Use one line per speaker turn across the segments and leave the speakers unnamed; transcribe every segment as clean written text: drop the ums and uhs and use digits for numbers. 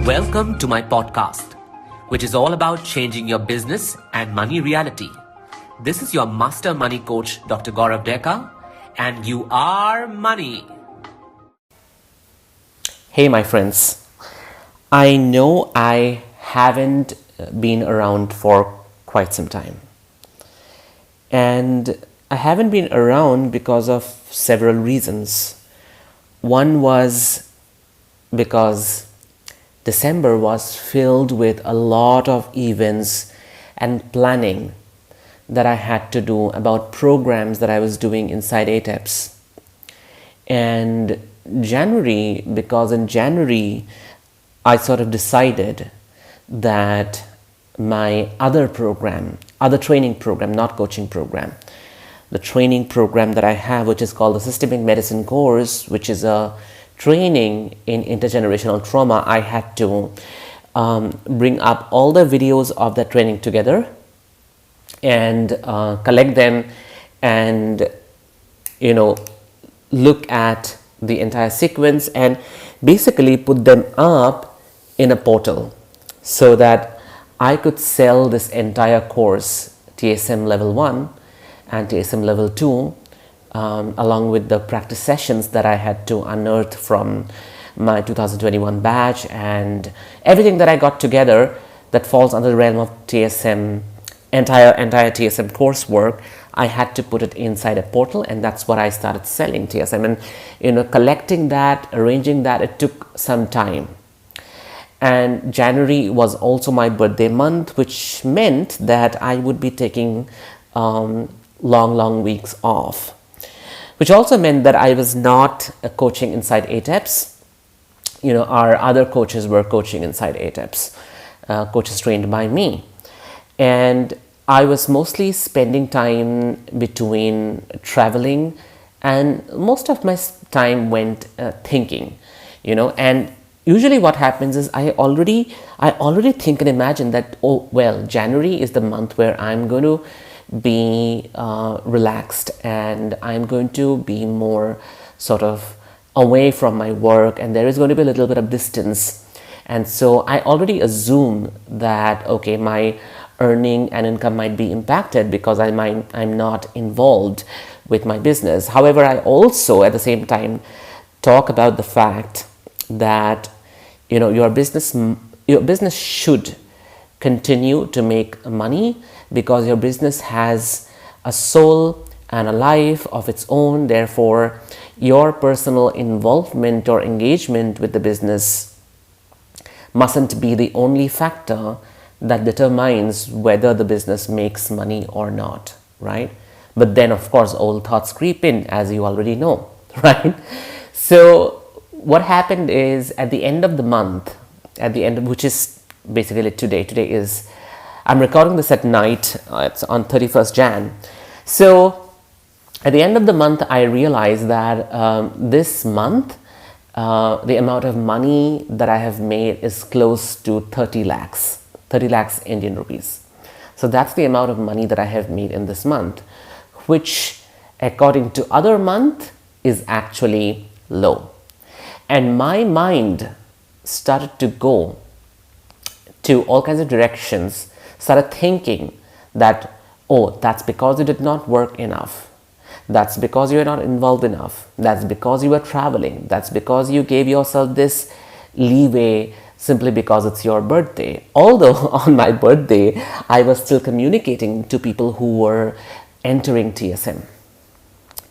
Welcome to my podcast, which is all about changing your business and money reality. This is your master money coach, Dr. Gaurav Deka, and you are money.
Hey, my friends. I know I haven't been around for quite some time. And I haven't been around because of several reasons. One was because December was filled with a lot of events and planning that I had to do about programs that I was doing inside ATEPS. And January, because in January, I sort of decided that my other training program, not coaching program, the training program that I have, which is called the Systemic Medicine course, which is a training in intergenerational trauma, I had to bring up all the videos of that training together and collect them and, look at the entire sequence and basically put them up in a portal so that I could sell this entire course, TSM level 1 and TSM level 2, along with the practice sessions that I had to unearth from my 2021 batch and everything that I got together that falls under the realm of TSM, entire TSM coursework. I had to put it inside a portal, and that's what I started selling TSM. And collecting that, arranging that, it took some time. And January was also my birthday month, which meant that I would be taking long weeks off, which also meant that I was not coaching inside ATEPS. Our other coaches were coaching inside ATEPS, coaches trained by me. And I was mostly spending time between traveling, and most of my time went thinking, and usually what happens is I already think and imagine that, January is the month where I'm going to be relaxed and I'm going to be more sort of away from my work, and there is going to be a little bit of distance. And so I already assume that, my earning and income might be impacted because I'm not involved with my business. However, I also at the same time talk about the fact that your business should continue to make money because your business has a soul and a life of its own. Therefore, your personal involvement or engagement with the business mustn't be the only factor that determines whether the business makes money or not, right? But then, of course, old thoughts creep in, as you already know, right? So what happened is at the end of the month, which is basically today is, I'm recording this at night, it's on 31st Jan. So at the end of the month, I realized that this month, the amount of money that I have made is close to 30 lakhs Indian rupees. So that's the amount of money that I have made in this month, which according to other month is actually low. And my mind started to go to all kinds of directions, started thinking that, that's because you did not work enough. That's because you are not involved enough. That's because you were traveling. That's because you gave yourself this leeway simply because it's your birthday. Although on my birthday, I was still communicating to people who were entering TSM.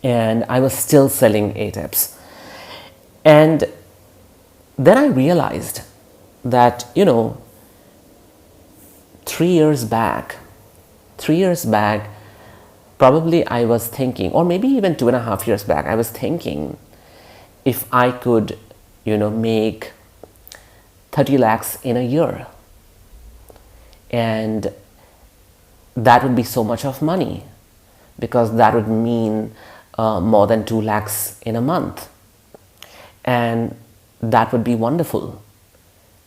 And I was still selling ATEPs. And then I realized that, 3 years back, probably I was thinking, or maybe even 2.5 years back, I was thinking if I could, make 30 lakhs in a year. And that would be so much of money because that would mean more than 2 lakhs in a month. And that would be wonderful.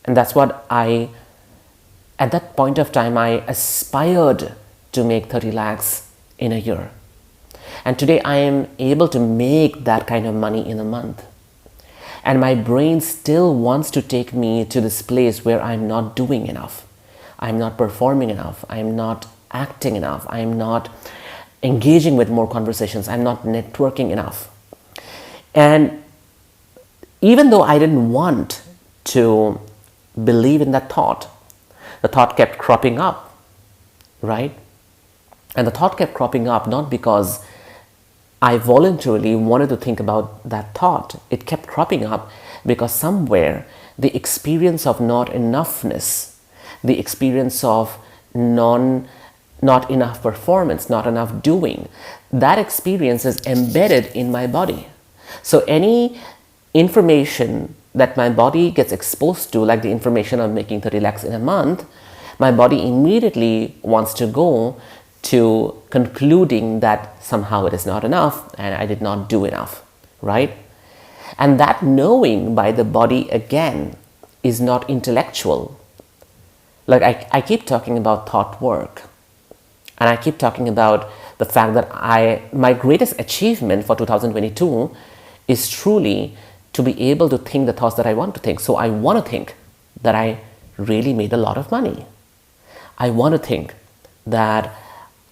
And that's what at that point of time, I aspired to make 30 lakhs in a year. And today I am able to make that kind of money in a month. And my brain still wants to take me to this place where I'm not doing enough. I'm not performing enough. I'm not acting enough. I'm not engaging with more conversations. I'm not networking enough. And even though I didn't want to believe in that thought, the thought kept cropping up, right? And the thought kept cropping up not because I voluntarily wanted to think about that thought. It kept cropping up because somewhere the experience of not enoughness, the experience of not enough performance, not enough doing, that experience is embedded in my body. So any information that my body gets exposed to, like the information of making 30 lakhs in a month, my body immediately wants to go to concluding that somehow it is not enough and I did not do enough, right? And that knowing by the body again is not intellectual. Like I keep talking about thought work, and I keep talking about the fact that my greatest achievement for 2022 is truly to be able to think the thoughts that I want to think. So I want to think that I really made a lot of money. I want to think that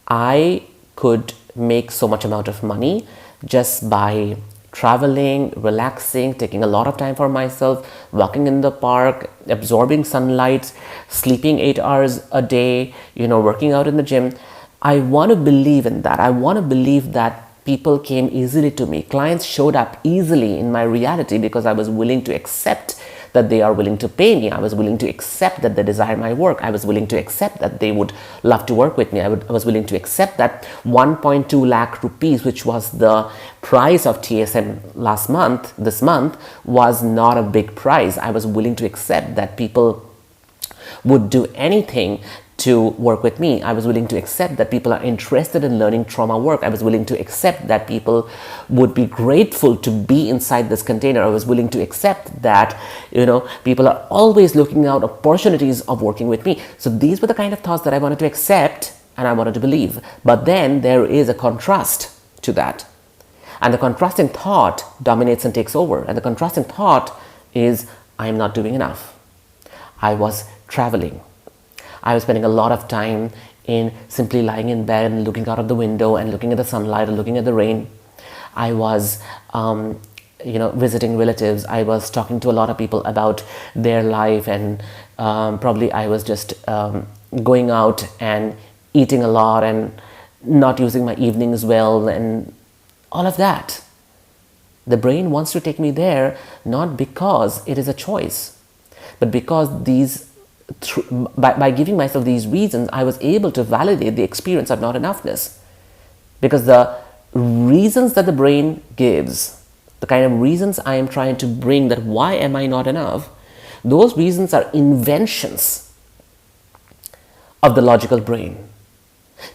I could make so much amount of money just by traveling, relaxing, taking a lot of time for myself, walking in the park, absorbing sunlight, sleeping 8 hours a day, working out in the gym. I want to believe in that. I want to believe that people came easily to me. Clients showed up easily in my reality because I was willing to accept that they are willing to pay me. I was willing to accept that they desire my work. I was willing to accept that they would love to work with me. I was willing to accept that 1.2 lakh rupees, which was the price of TSM this month, was not a big price. I was willing to accept that people would do anything to work with me. I was willing to accept that people are interested in learning trauma work. I was willing to accept that people would be grateful to be inside this container. I was willing to accept that, people are always looking out opportunities of working with me. So these were the kind of thoughts that I wanted to accept and I wanted to believe. But then there is a contrast to that. And the contrasting thought dominates and takes over. And the contrasting thought is, I'm not doing enough. I was traveling. I was spending a lot of time in simply lying in bed and looking out of the window and looking at the sunlight and looking at the rain. I was, visiting relatives. I was talking to a lot of people about their life, and probably I was just going out and eating a lot and not using my evenings well and all of that. The brain wants to take me there not because it is a choice, but because by giving myself these reasons, I was able to validate the experience of not enoughness. Because the reasons that the brain gives, the kind of reasons I am trying to bring that why am I not enough, those reasons are inventions of the logical brain.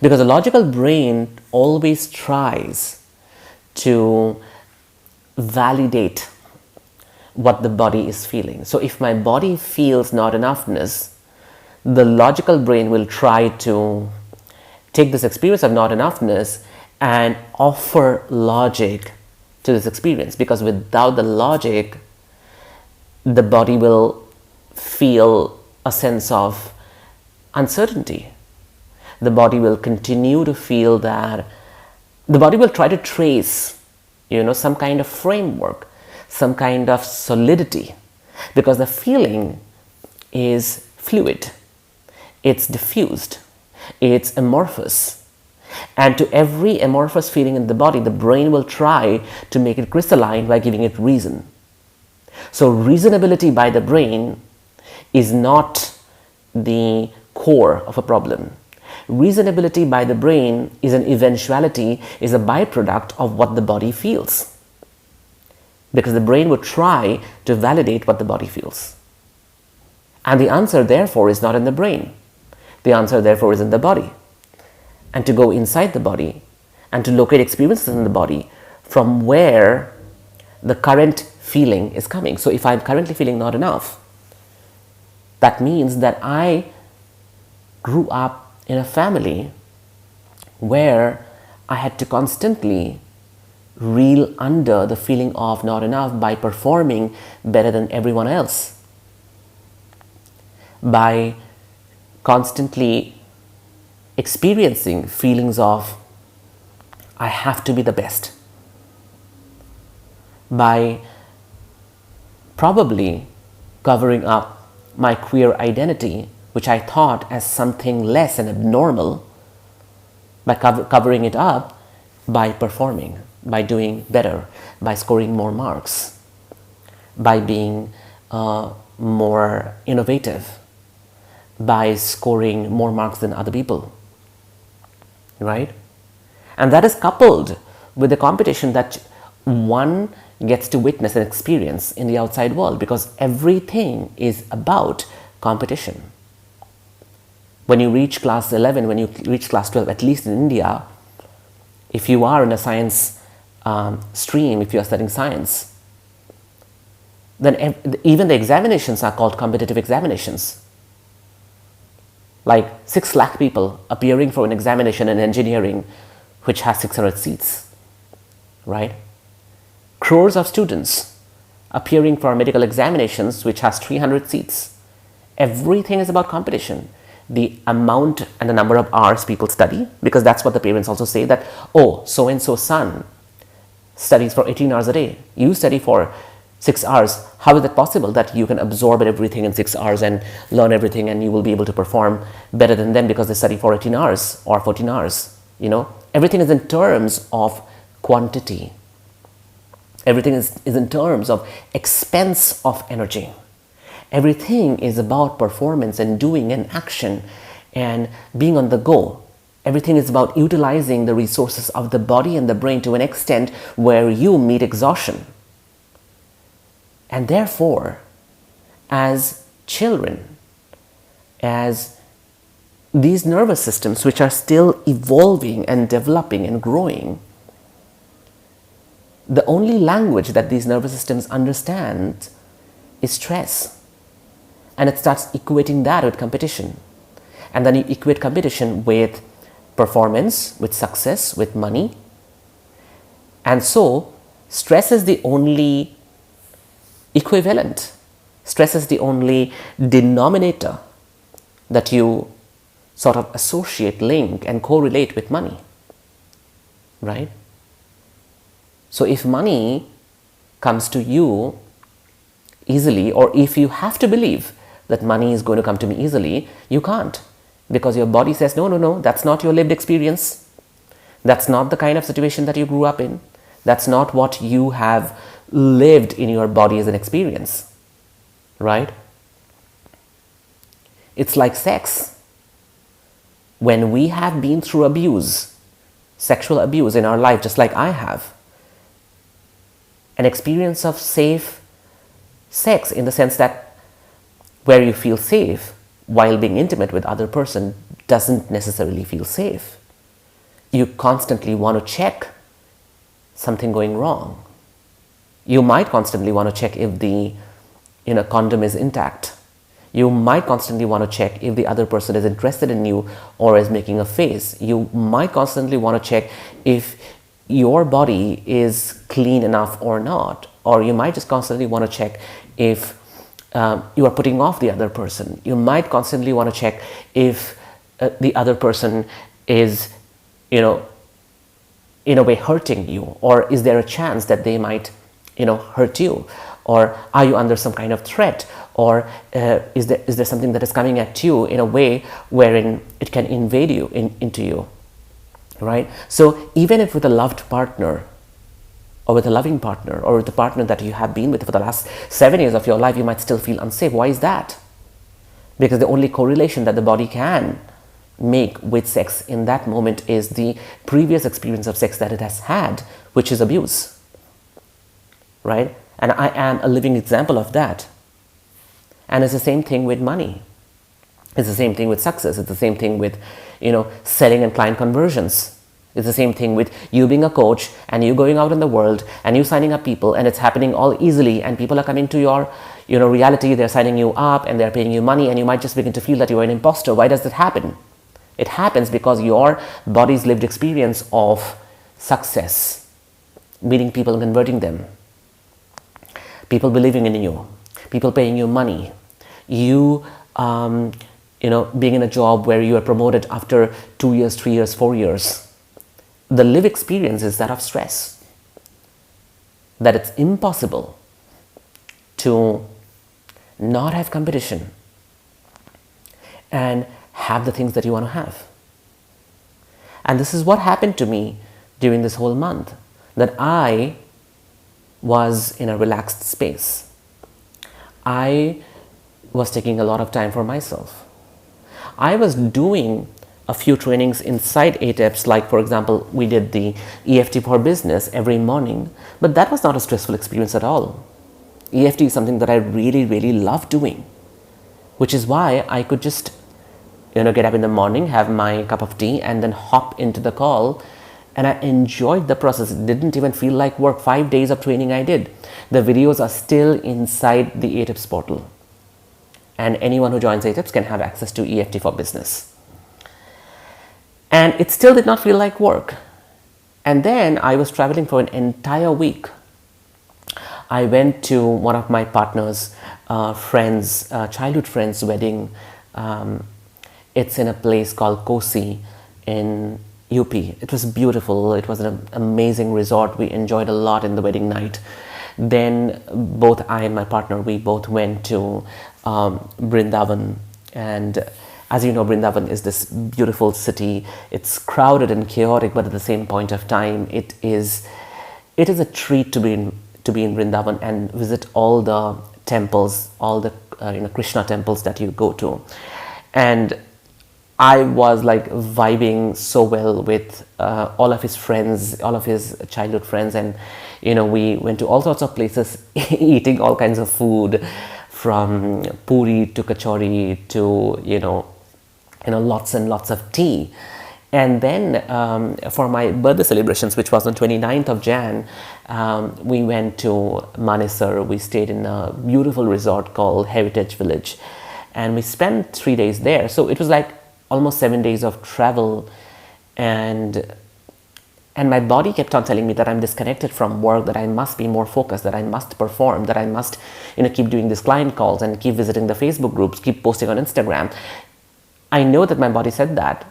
Because the logical brain always tries to validate what the body is feeling. So if my body feels not enoughness, the logical brain will try to take this experience of not enoughness and offer logic to this experience, because without the logic, the body will feel a sense of uncertainty. The body will continue to feel that, the body will try to trace, some kind of framework, some kind of solidity, because the feeling is fluid, it's diffused, it's amorphous. And to every amorphous feeling in the body, the brain will try to make it crystalline by giving it reason. So reasonability by the brain is not the core of a problem. Reasonability by the brain is an eventuality, is a byproduct of what the body feels. Because the brain would try to validate what the body feels. And the answer, therefore, is not in the brain. The answer, therefore, is in the body. And to go inside the body and to locate experiences in the body from where the current feeling is coming. So if I'm currently feeling not enough, that means that I grew up in a family where I had to constantly reel under the feeling of not enough by performing better than everyone else, by constantly experiencing feelings of I have to be the best, by probably covering up my queer identity, which I thought as something less and abnormal, by covering it up by performing, by doing better, by scoring more marks, by being more innovative, by scoring more marks than other people, right? And that is coupled with the competition that one gets to witness and experience in the outside world, because everything is about competition. When you reach class 11, when you reach class 12, at least in India, if you are in a science stream, if you are studying science, then even the examinations are called competitive examinations. Like 6 lakh people appearing for an examination in engineering, which has 600 seats, right? Crores of students appearing for medical examinations, which has 300 seats. Everything is about competition. The amount and the number of hours people study, because that's what the parents also say, that, oh, so-and-so son studies for 18 hours a day. You study for 6 hours. How is it possible that you can absorb everything in 6 hours and learn everything and you will be able to perform better than them because they study for 18 hours or 14 hours? You know, everything is in terms of quantity. Everything is in terms of expense of energy. Everything is about performance and doing and action and being on the go. Everything is about utilizing the resources of the body and the brain to an extent where you meet exhaustion. And therefore, as children, as these nervous systems which are still evolving and developing and growing, the only language that these nervous systems understand is stress. And it starts equating that with competition. And then you equate competition with performance, with success, with money. And so stress is the only equivalent. Stress is the only denominator that you sort of associate, link, and correlate with money, right? So if money comes to you easily, or if you have to believe that money is going to come to me easily, you can't, because your body says, no, no, no, that's not your lived experience. That's not the kind of situation that you grew up in. That's not what you have lived in your body as an experience, right? It's like sex. When we have been through abuse, sexual abuse in our life, just like I have, an experience of safe sex in the sense that where you feel safe while being intimate with other person doesn't necessarily feel safe. You constantly want to check something going wrong. You might constantly want to check if the condom is intact. You might constantly want to check if the other person is interested in you or is making a face. You might constantly want to check if your body is clean enough or not. Or you might just constantly want to check if you are putting off the other person. You might constantly want to check if the other person is, in a way hurting you, or is there a chance that they might, hurt you, or are you under some kind of threat, or is there something that is coming at you in a way wherein it can invade you into you, right? So even if with a loved partner, or with a loving partner, or with the partner that you have been with for the last 7 years of your life, you might still feel unsafe. Why is that? Because the only correlation that the body can make with sex in that moment is the previous experience of sex that it has had, which is abuse, right? And I am a living example of that. And it's the same thing with money. It's the same thing with success. It's the same thing with, selling and client conversions. It's the same thing with you being a coach and you going out in the world and you signing up people, and it's happening all easily, and people are coming to your reality. They're signing you up and they're paying you money, and you might just begin to feel that you're an imposter. Why does that happen? It happens because your body's lived experience of success, meeting people and converting them, people believing in you, people paying you money, you being in a job where you are promoted after 2 years, 3 years, 4 years. The live experience is that of stress, that it's impossible to not have competition and have the things that you want to have. And this is what happened to me during this whole month, that I was in a relaxed space. I was taking a lot of time for myself. I was doing a few trainings inside ATEPs, like for example, we did the EFT for business every morning, but that was not a stressful experience at all. EFT is something that I really, really love doing, which is why I could just get up in the morning, have my cup of tea, and then hop into the call. And I enjoyed the process. It didn't even feel like work. 5 days of training I did. The videos are still inside the ATIPS portal. And anyone who joins ATIPS can have access to EFT for business. And it still did not feel like work. And then I was traveling for an entire week. I went to one of my partner's friends, childhood friend's wedding. It's in a place called Kosi in UP. It was beautiful. It was an amazing resort. We enjoyed a lot in the wedding night. Then both I and my partner, we both went to Brindavan. And as you know, Brindavan is this beautiful city. It's crowded and chaotic, but at the same point of time, it is a treat to be in Brindavan and visit all the temples, all the Krishna temples that you go to. And I was like vibing so well with all of his friends, all of his childhood friends, and we went to all sorts of places, eating all kinds of food, from puri to kachori to lots and lots of tea. And then for my birthday celebrations, which was on 29th of Jan, we went to Manesar. We stayed in a beautiful resort called Heritage Village, and we spent 3 days there. So it was like almost 7 days of travel, and my body kept on telling me that I'm disconnected from work, that I must be more focused, that I must perform, that I must keep doing these client calls and keep visiting the Facebook groups, keep posting on Instagram. I know that my body said that,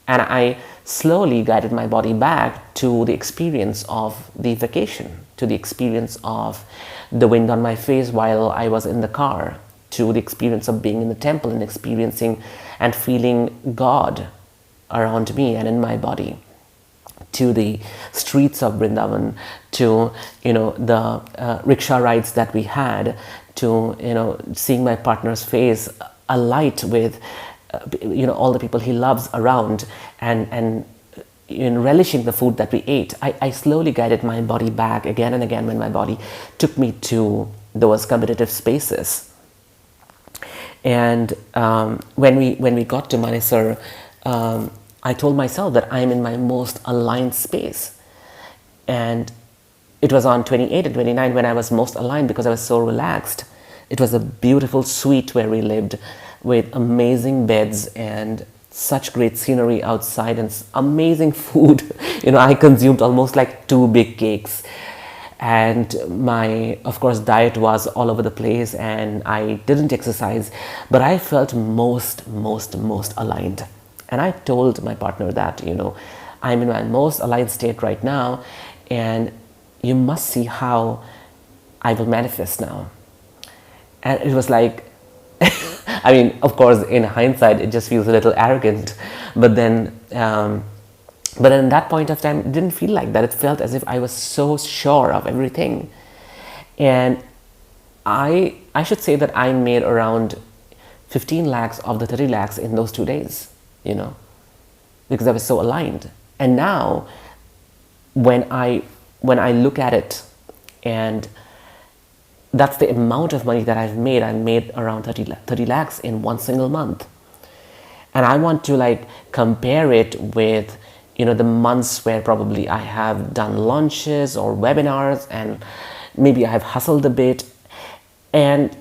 and I slowly guided my body back to the experience of the vacation, to the experience of the wind on my face while I was in the car, to the experience of being in the temple and experiencing and feeling God around me and in my body, to the streets of Brindavan, to the rickshaw rides that we had, to seeing my partner's face alight with all the people he loves around, and relishing the food that we ate. I slowly guided my body back again and again when my body took me to those competitive spaces. And when we got to Manesar, I told myself that I'm in my most aligned space. And it was on 28 and 29 when I was most aligned, because I was so relaxed. It was a beautiful suite where we lived, with amazing beds and such great scenery outside and amazing food. I consumed almost like 2 big cakes. And my, of course, diet was all over the place, and I didn't exercise, but I felt most aligned. And I told my partner that, I'm in my most aligned state right now, and you must see how I will manifest now. And it was like, I mean, of course, in hindsight, it just feels a little arrogant, but then in that point of time, it didn't feel like that. It felt as if I was so sure of everything. And I should say that I made around 15 lakhs of the 30 lakhs in those 2 days, because I was so aligned. And now, when I look at it, and that's the amount of money that I've made around 30 lakhs in one single month. And I want to compare it with the months where probably I have done launches or webinars, and maybe I have hustled a bit, and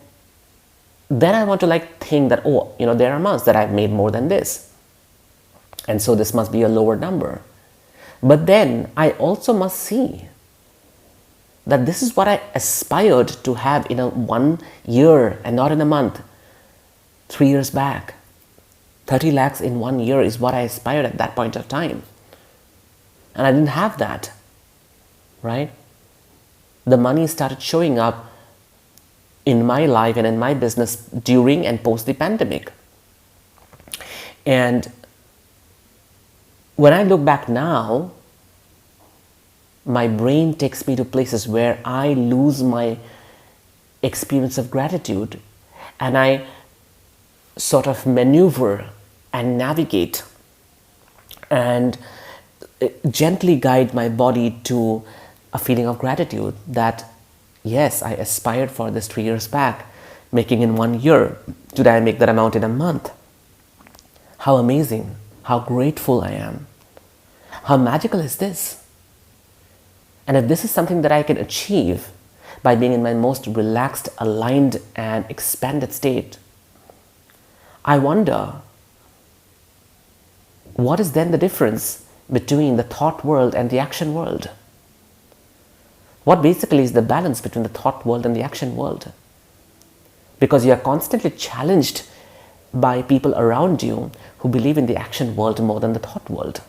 then I want to think that, there are months that I've made more than this, and so this must be a lower number. But then I also must see that this is what I aspired to have in a 1 year and not in a month. 3 years back, 30 lakhs in 1 year is what I aspired at that point of time. And I didn't have that, right? The money started showing up in my life and in my business during and post the pandemic. And when I look back now, my brain takes me to places where I lose my experience of gratitude, and I sort of maneuver and navigate and gently guide my body to a feeling of gratitude that, yes, I aspired for this 3 years back, making in 1 year. Today I make that amount in a month. How amazing, how grateful I am. How magical is this? And if this is something that I can achieve by being in my most relaxed, aligned, and expanded state, I wonder, what is then the difference between the thought world and the action world? What basically is the balance between the thought world and the action world? Because you are constantly challenged by people around you who believe in the action world more than the thought world,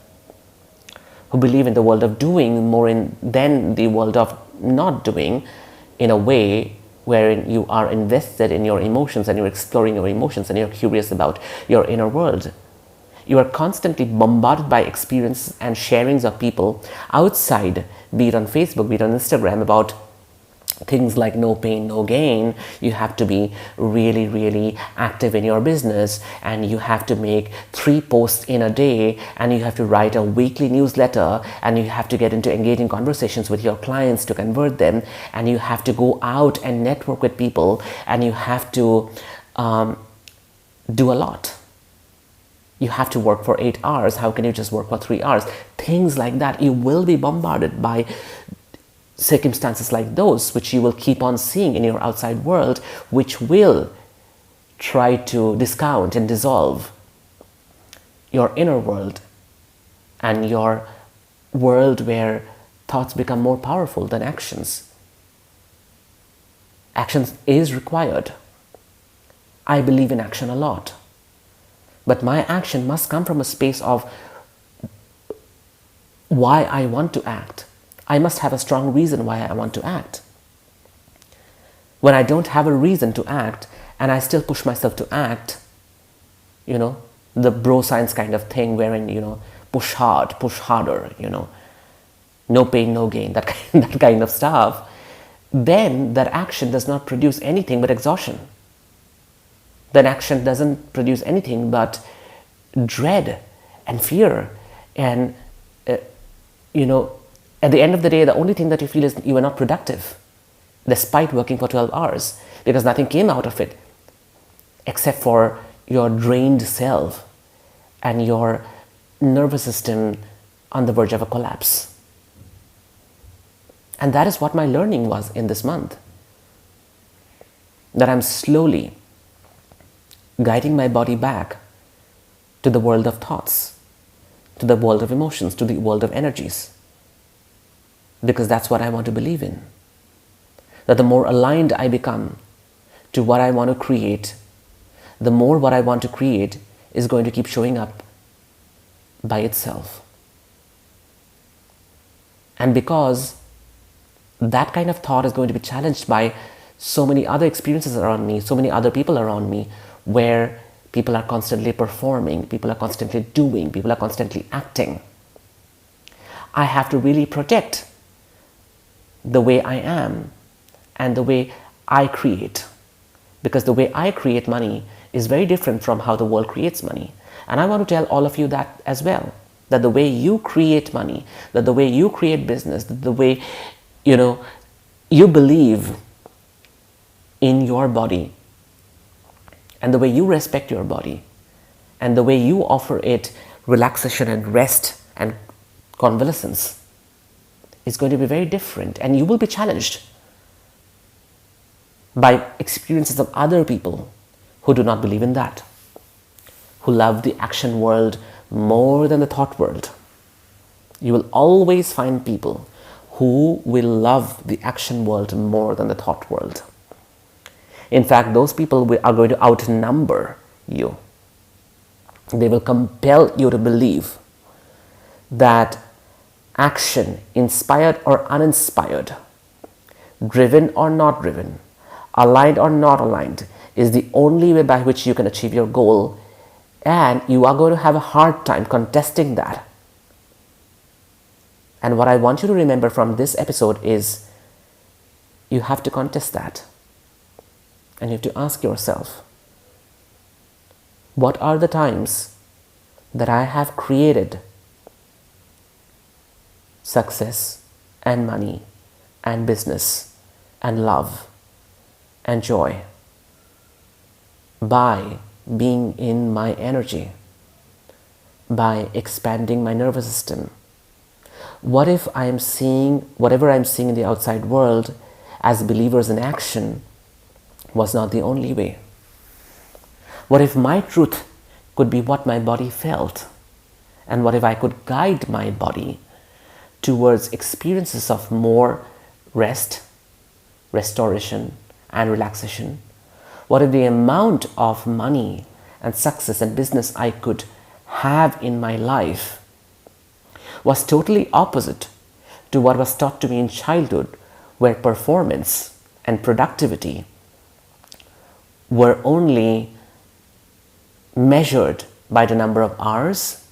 who believe in the world of doing more than the world of not doing, in a way wherein you are invested in your emotions and you're exploring your emotions and you're curious about your inner world. You are constantly bombarded by experience and sharings of people outside, be it on Facebook, be it on Instagram, about things like no pain, no gain. You have to be really, really active in your business, and you have to make 3 posts in a day, and you have to write a weekly newsletter, and you have to get into engaging conversations with your clients to convert them, and you have to go out and network with people, and you have to do a lot. You have to work for 8 hours. How can you just work for 3 hours? Things like that. You will be bombarded by circumstances like those, which you will keep on seeing in your outside world, which will try to discount and dissolve your inner world and your world where thoughts become more powerful than actions. Action is required. I believe in action a lot. But my action must come from a space of why I want to act. I must have a strong reason why I want to act. When I don't have a reason to act and I still push myself to act, the bro science kind of thing wherein, push hard, push harder, no pain, no gain, that kind of stuff, then that action does not produce anything but exhaustion. That action doesn't produce anything but dread and fear. And, at the end of the day, the only thing that you feel is you are not productive, despite working for 12 hours, because nothing came out of it except for your drained self and your nervous system on the verge of a collapse. And that is what my learning was in this month. That I'm slowly guiding my body back to the world of thoughts, to the world of emotions, to the world of energies. Because that's what I want to believe in. That the more aligned I become to what I want to create, the more what I want to create is going to keep showing up by itself. And because that kind of thought is going to be challenged by so many other experiences around me, so many other people around me, where people are constantly performing, people are constantly doing, people are constantly acting, I have to really protect the way I am and the way I create. Because the way I create money is very different from how the world creates money. And I want to tell all of you that as well, that the way you create money, that the way you create business, that the way, you believe in your body, and the way you respect your body, and the way you offer it relaxation and rest and convalescence, is going to be very different. And you will be challenged by experiences of other people who do not believe in that, who love the action world more than the thought world. You will always find people who will love the action world more than the thought world. In fact, those people are going to outnumber you. They will compel you to believe that action, inspired or uninspired, driven or not driven, aligned or not aligned, is the only way by which you can achieve your goal, and you are going to have a hard time contesting that. And what I want you to remember from this episode is you have to contest that. And you have to ask yourself, what are the times that I have created success and money and business and love and joy by being in my energy, by expanding my nervous system? What if I am seeing whatever I'm seeing in the outside world as believers in action was not the only way? What if my truth could be what my body felt? And what if I could guide my body towards experiences of more rest, restoration, and relaxation? What if the amount of money and success and business I could have in my life was totally opposite to what was taught to me in childhood, where performance and productivity were only measured by the number of hours,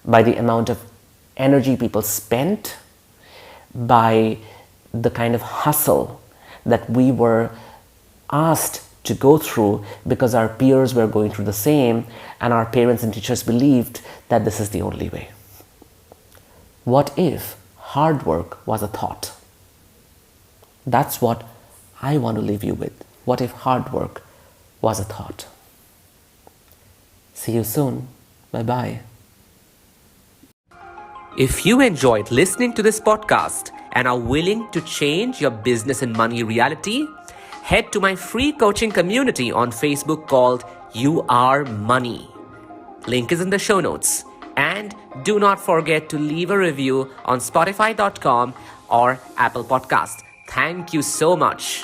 by the amount of energy people spent, by the kind of hustle that we were asked to go through because our peers were going through the same, and our parents and teachers believed that this is the only way. What if hard work was a thought? That's what I want to leave you with. What if hard work was a thought? See you soon. Bye-bye.
If you enjoyed listening to this podcast and are willing to change your business and money reality, head to my free coaching community on Facebook called You Are Money. Link is in the show notes. And do not forget to leave a review on Spotify.com or Apple Podcast. Thank you so much.